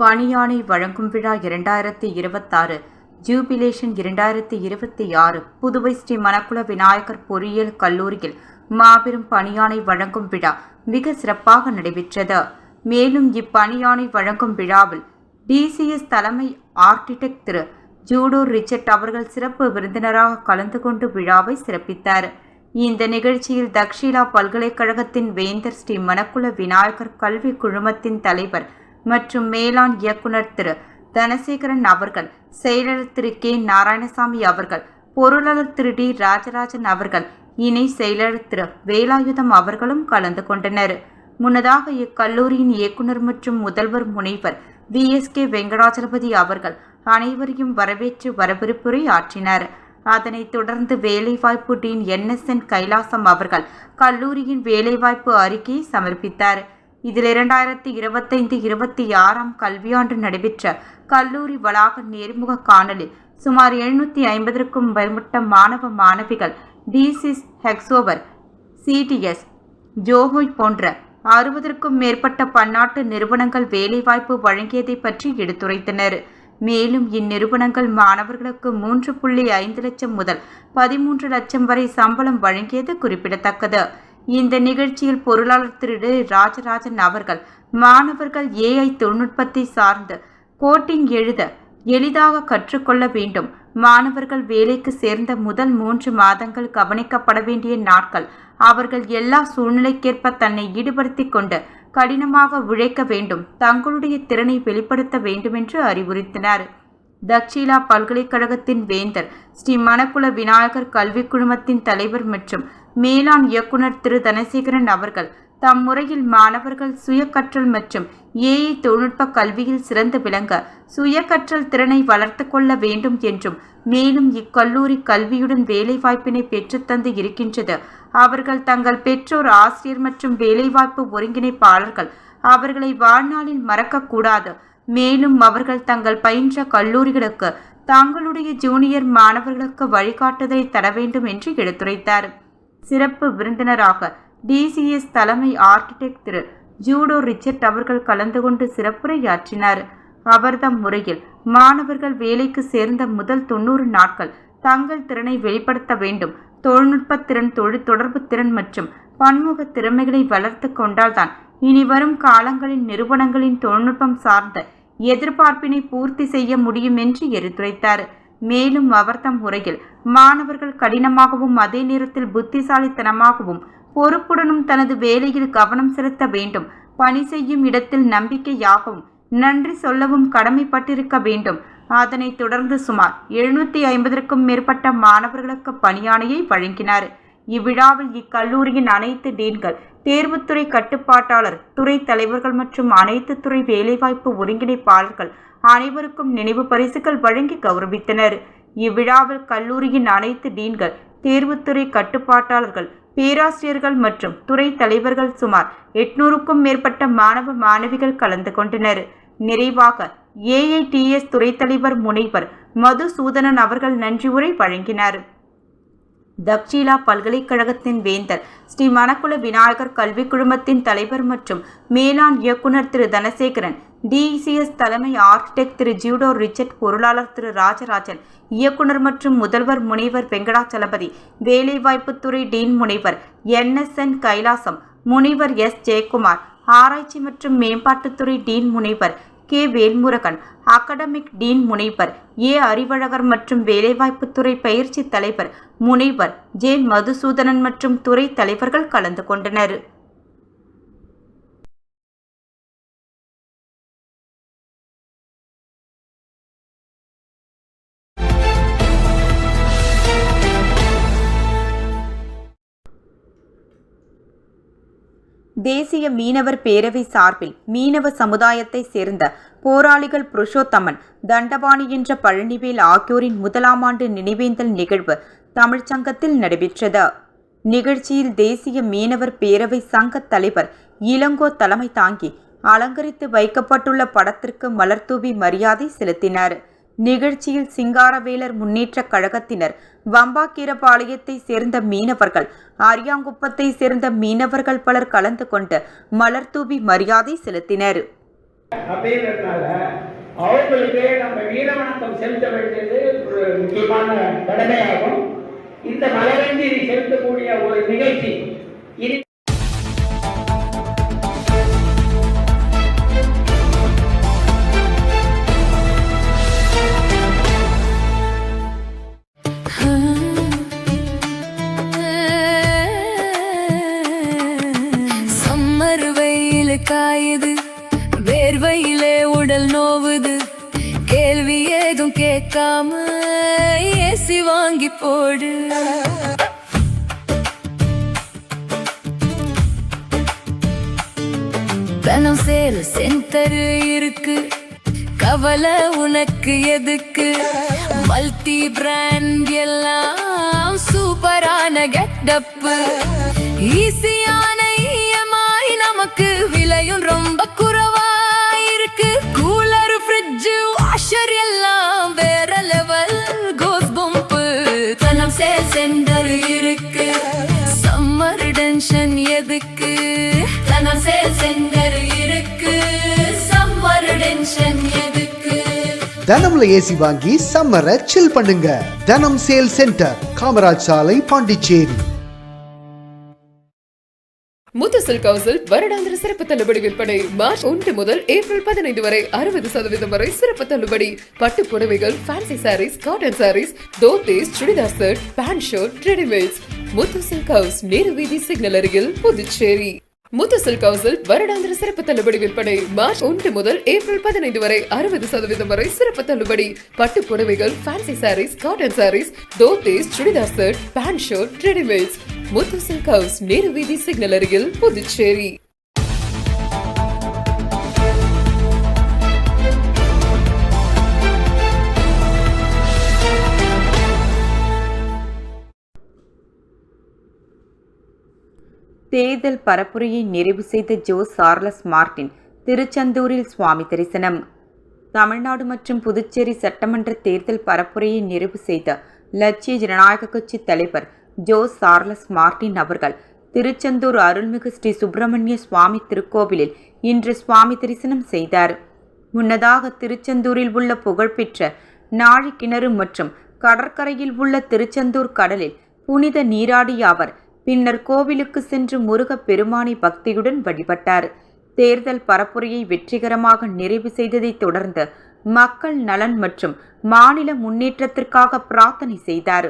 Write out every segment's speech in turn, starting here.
பணியாணை வழங்கும் விழா 2026 ஜூபிலேஷன் 2026 புதுவை ஸ்ரீ மணக்குள விநாயகர் பொறியியல் கல்லூரியில் மாபெரும் பணியாணை வழங்கும் விழா மிக சிறப்பாக நடைபெற்றது. மேலும் இப்பணியாணை வழங்கும் விழாவில் டிசிஎஸ் தலைமை ஆர்கிடெக்ட் திரு ஜூடோ ரிச்சர்ட் அவர்கள் சிறப்பு விருந்தினராக கலந்து கொண்டு விழாவை சிறப்பித்தார். இந்த நிகழ்ச்சியில் தக்ஷிலா பல்கலைக்கழகத்தின் வேந்தர் ஸ்ரீ மணக்குள விநாயகர் கல்வி குழுமத்தின் தலைவர் மற்றும் மேலாண் இயக்குனர் திரு தனசேகரன் அவர்கள், செயலாளர் திரு கே நாராயணசாமி அவர்கள், பொருளாளர் திரு டி ராஜராஜன் அவர்கள், இணை செயலாளர் திரு வேலாயுதம் அவர்களும் கலந்து கொண்டனர். முன்னதாக இக்கல்லூரியின் இயக்குனர் மற்றும் முதல்வர் முனைவர் VSK வெங்கடாச்சலபதி அவர்கள் அனைவரையும் வரவேற்று வரவேற்புரை ஆற்றினார். அதனைத் தொடர்ந்து வேலைவாய்ப்பு டீன் NSN கைலாசம் அவர்கள் கல்லூரியின் வேலைவாய்ப்பு அறிக்கையை சமர்ப்பித்தார். இதில் 2025-26 கல்வியாண்டு நடைபெற்ற கல்லூரி வளாக நேர்முக காணலில் சுமார் 750க்கும் மேற்பட்ட மாணவ மாணவிகள் டிசிஸ், ஹெக்ஸோவர், CTS, ஜோஹோய் போன்ற 60க்கும் மேற்பட்ட பன்னாட்டு நிறுவனங்கள் வேலைவாய்ப்பு வழங்கியதை பற்றி எடுத்துரைத்தனர். மேலும் இந்நிறுவனங்கள் மாணவர்களுக்கு 3.5 லட்சம் முதல் 13 லட்சம் வரை சம்பளம் வழங்கியது குறிப்பிடத்தக்கது. இந்த நிகழ்ச்சியில் பொருளாளர் திரு ராஜராஜன் அவர்கள் மாணவர்கள் AI தொழில்நுட்பத்தை சார்ந்து கோட்டிங் எழுத எளிதாக கற்றுக்கொள்ள வேண்டும், மாணவர்கள் வேலைக்கு சேர்ந்த முதல் 3 மாதங்கள் கவனிக்கப்பட வேண்டிய நாட்கள், அவர்கள் எல்லா சூழ்நிலைக்கேற்ப தன்னை ஈடுபடுத்தி கொண்டு கடினமாக உழைக்க வேண்டும், தங்களுடைய திறனை வெளிப்படுத்த வேண்டும் என்று அறிவுறுத்தினார். தக்ஷிலா பல்கலைக்கழகத்தின் வேந்தர் ஸ்ரீ மணக்குள விநாயகர் கல்வி குழுமத்தின் தலைவர் மற்றும் மேலாண் இயக்குனர் திரு தனசேகரன் அவர்கள் தம் முறையில் மாணவர்கள் சுய கற்றல் மற்றும் AI தொழில்நுட்ப கல்வியில் சிறந்து விளங்க சுய கற்றல் திறனை வளர்த்து கொள்ள வேண்டும் என்றும், மேலும் இக்கல்லூரி கல்வியுடன் வேலைவாய்ப்பினை பெற்றுத்தந்து இருக்கின்றது. அவர்கள் தங்கள் பெற்றோர், ஆசிரியர் மற்றும் வேலைவாய்ப்பு ஒருங்கிணைப்பாளர்கள் அவர்களை வாழ்நாளில் மறக்கக்கூடாது. மேலும் அவர்கள் தங்கள் பயின்ற கல்லூரிகளுக்கு தங்களுடைய ஜூனியர் மாணவர்களுக்கு வழிகாட்டுதலை தர வேண்டும் என்று எடுத்துரைத்தார். சிறப்பு விருந்தினராக DCS தலைமை ஆர்கிடெக்ட் திரு ஜூடோ ரிச்சர்ட் அவர்கள் கலந்து கொண்டு சிறப்புரையாற்றினார். அவர்தம் முறையில் மாணவர்கள் வேலைக்கு சேர்ந்த முதல் 90 நாட்கள் தங்கள் திறனை வெளிப்படுத்த வேண்டும், தொழில்நுட்ப திறன், தொடர்பு திறன் மற்றும் பன்முக திறமைகளை வளர்த்து கொண்டால்தான் இனி வரும் காலங்களில் நிறுவனங்களின் தொழில்நுட்பம் சார்ந்த எதிர்பார்ப்பினை பூர்த்தி செய்ய முடியும் என்று எடுத்துரைத்தார். மேலும் அவர்தம் முறையில் மாணவர்கள் கடினமாகவும் அதே நேரத்தில் புத்திசாலித்தனமாகவும் பொறுப்புடனும் தனது வேலையில் கவனம் செலுத்த வேண்டும், பணி செய்யும் இடத்தில் நம்பிக்கையாகவும் நன்றி சொல்லவும் கடமைப்பட்டிருக்க வேண்டும். அதனைத் தொடர்ந்து சுமார் 750க்கும் மேற்பட்ட மாணவர்களுக்கு பணியாணையை வழங்கினார். இவ்விழாவில் இக்கல்லூரியின் அனைத்து டீன்கள், தேர்வுத்துறை கட்டுப்பாட்டாளர், துறை தலைவர்கள் மற்றும் அனைத்து துறை வேலைவாய்ப்பு ஒருங்கிணைப்பாளர்கள் அனைவருக்கும் நினைவு பரிசுகள் வழங்கி கௌரவித்தனர். இவ்விழாவில் கல்லூரியின் அனைத்து டீன்கள், தேர்வுத்துறை கட்டுப்பாட்டாளர்கள், பேராசிரியர்கள் மற்றும் துறை தலைவர்கள் சுமார் 800க்கும் மேற்பட்ட மாணவ மாணவிகள் கலந்து கொண்டனர். நிறைவாக AITS துறை தலைவர் முனைவர் மதுசூதனன் அவர்கள் நன்றி உரை வழங்கினார். தக்ஷிலா பல்கலைக்கழகத்தின் வேந்தர் ஸ்ரீ மணக்குள விநாயகர் கல்வி குழுமத்தின் தலைவர் மற்றும் மேலாண் இயக்குனர் திரு தனசேகரன், DCS தலைமை ஆர்கிடெக்ட் திரு ஜூடோ ரிச்சர்ட், பொருளாளர் திரு ராஜராஜன், இயக்குனர் மற்றும் முதல்வர் முனைவர் வெங்கடாச்சலபதி, வேலைவாய்ப்புத்துறை டீன் முனைவர் NSN கைலாசம், முனைவர் S ஜெயக்குமார், ஆராய்ச்சி மற்றும் மேம்பாட்டுத்துறை டீன் முனைவர் K வேல்முருகன், அகடமிக் டீன் முனைவர் A அறிவழகர் மற்றும் வேலைவாய்ப்புத்துறை பயிற்சி தலைவர் முனைவர் J மதுசூதனன் மற்றும் துறை தலைவர்கள் கலந்து கொண்டனர். தேசிய மீனவர் பேரவை சார்பில் மீனவ சமுதாயத்தை சேர்ந்த போராளிகள் புருஷோத்தமன், தண்டபாணி என்ற பழனிவேல் ஆகியோரின் 1ஆம் ஆண்டு நினைவேந்தல் நிகழ்வு தமிழ்ச்சங்கத்தில் நடைபெற்றது. நிகழ்ச்சியில் தேசிய மீனவர் பேரவை சங்க தலைவர் இளங்கோ தலைமை தாங்கி அலங்கரித்து வைக்கப்பட்டுள்ள படத்திற்கு மலர்தூவி மரியாதை செலுத்தினார். நிகழ்ச்சியில் சிங்காரவேலர் முன்னேற்ற கழகத்தினர், வம்பாக்கீரபாளையத்தை சேர்ந்த மீனவர்கள், அரியாங்குப்பத்தை சேர்ந்த மீனவர்கள் பலர் கலந்து கொண்டு மலர்தூவி மரியாதை செலுத்தினர். அவங்களுக்கு நம்ம வீர வணக்கம் செலுத்த வேண்டியது ஒரு முக்கியமான கடமையாகும். இந்த மலரஞ்சலி செலுத்தக்கூடிய ஒரு நிகழ்ச்சி காயுது, வேர்வையிலே உடல் நோவுது, கேள்வி ஏதும் கேட்காம ஏசி வாங்கி போடு. பணம் சேல் சென்டர் இருக்கு, கவலை உனக்கு எதுக்கு? மல்டி பிராண்ட் எல்லாம் சூப்பரான கெட்டப்பு, ஈஸியான இஎம்ஐ, நமக்கு விலையும் ரொம்ப குறைவா இருக்கு. கூலர், ஃப்ரிட்ஜ், வாஷர் எல்லாம் வேற லெவல் கோஸ் பம்பு. தனம் சேல் சென்டர் இருக்கு, சம்மர் டென்ஷன் எதுக்கு? தனம் சேல் சென்டர் இருக்கு, சம்மர் டென்ஷன் எதுக்கு? தனம்ல ஏசி வாங்கி சம்மரை சில் பண்ணுங்க. தனம் சேல் சென்டர், காமராஜ் சாலை, பாண்டிச்சேரி. முத்து சில்க் ஹவுஸில் வருடாந்திர சிறப்பு தள்ளுபடி விற்பனை. மார்ச் 1 முதல் ஏப்ரல் 15 வரை 60% வரை சிறப்பு தள்ளுபடி. பட்டு புடவைகள், fancy sarees, cotton sarees, dhotis, churidar set, pant shirt, readymades. Muthu silk house, Nehru வீதி, சிக்னல் அருகில், புதுச்சேரி. முத்து சில்க் ஹவுஸில் வருடாந்திர சிறப்பு தள்ளுபடி விற்பனை. மார்ச் 1 முதல் ஏப்ரல் 15 வரை 60% வரை சிறப்பு தள்ளுபடி. பட்டு புடவைகள், fancy sarees, cotton sarees, dhotis, churidar set, pant shirt, readymades. Muthu silk house, Nehru வீதி, சிக்னல் அருகில், புதுச்சேரி. தேர்தல் பரப்புரையை நிறைவு செய்த ஜோ சார்லஸ் மார்டின் திருச்செந்தூரில் சுவாமி தரிசனம். தமிழ்நாடு மற்றும் புதுச்சேரி சட்டமன்ற தேர்தல் பரப்புரையை நிறைவு செய்த லட்சிய ஜனநாயக கட்சி தலைவர் ஜோ சார்லஸ் மார்டின் அவர்கள் திருச்செந்தூர் அருள்மிகு ஸ்ரீ சுப்பிரமணிய சுவாமி திருக்கோவிலில் இன்று சுவாமி தரிசனம் செய்தார். முன்னதாக திருச்செந்தூரில் உள்ள புகழ்பெற்ற நாழி கிணறு மற்றும் கடற்கரையில் உள்ள திருச்செந்தூர் கடலில் புனித நீராடிய அவர் பின்னர் கோவிலுக்கு சென்று முருகப் பெருமானை பக்தியுடன் வழிபட்டார். தேர்தல் பரப்புரையை வெற்றிகரமாக நிறைவு செய்ததைத் தொடர்ந்து மக்கள் நலன் மற்றும் மாநில முன்னேற்றத்திற்காக பிரார்த்தனை செய்தார்.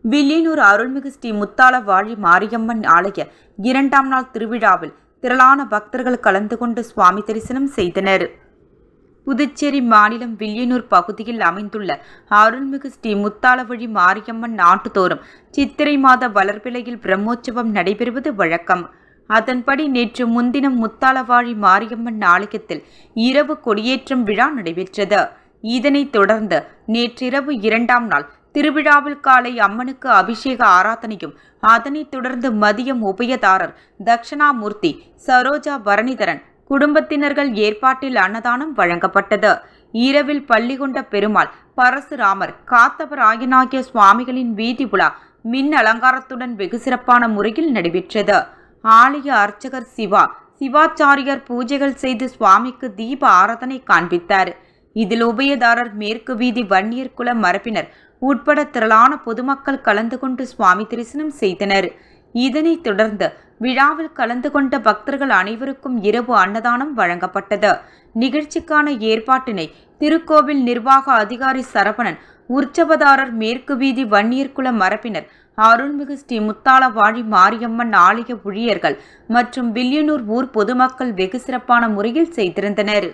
வில்லியனூர் அருள்மிகு ஸ்ரீ முத்தாளவாழி மாரியம்மன் ஆலய 2ஆம் நாள் திருவிழாவில் திரளான பக்தர்கள் கலந்து கொண்டு சுவாமி தரிசனம் செய்தனர். புதுச்சேரி மாநிலம் வில்லியனூர் பகுதியில் அமைந்துள்ள அருள்மிகு ஸ்ரீ முத்தாளவாழி மாரியம்மன் ஆண்டுதோறும் சித்திரை மாத வளர்பிறையில் பிரம்மோற்சவம் நடைபெறுவது வழக்கம். அதன்படி நேற்று முன்தினம் முத்தாளவாழி மாரியம்மன் ஆலயத்தில் இரவு கொடியேற்றம் விழா நடைபெற்றது. இதனைத் தொடர்ந்து நேற்றிரவு 2ஆம் நாள் திருவிழாவில் காலை அம்மனுக்கு அபிஷேக ஆராதனையும், அதனைத் தொடர்ந்து மதியம் உபயதாரர் தட்சணாமூர்த்தி, சரோஜா பரணிதரன் குடும்பத்தினர்கள் ஏற்பாட்டில் அன்னதானம் வழங்கப்பட்டது. இரவில் பள்ளிகொண்ட பெருமாள், பரசுராமர், காத்தவராயனாகிய சுவாமிகளின் வீதி உலா மின் அலங்காரத்துடன் வெகு சிறப்பான முறையில் நடைபெற்றது. ஆலய அர்ச்சகர் சிவாச்சாரியர் பூஜைகள் செய்து சுவாமிக்கு தீப ஆராதனை காண்பித்தார். இதில் உபயதாரர், மேற்கு வீதி வன்னியர் குல மரபினர் உட்பட திரளான பொதுமக்கள் கலந்து கொண்டு சுவாமி தரிசனம் செய்தனர். இதனைத் தொடர்ந்து விழாவில் கலந்து கொண்ட பக்தர்கள் அனைவருக்கும் இரவு அன்னதானம் வழங்கப்பட்டது. நிகழ்ச்சிக்கான ஏற்பாட்டினை திருக்கோவில் நிர்வாக அதிகாரி சரவணன், உற்சவதாரர், மேற்கு வீதி வன்னியர் குல மரபினர், அருள்மிகு ஸ்ரீ முத்தாளவாழி மாரியம்மன் ஆலய ஊழியர்கள் மற்றும் வில்லியனூர் ஊர் பொதுமக்கள் வெகு சிறப்பான முறையில் செய்திருந்தனர்.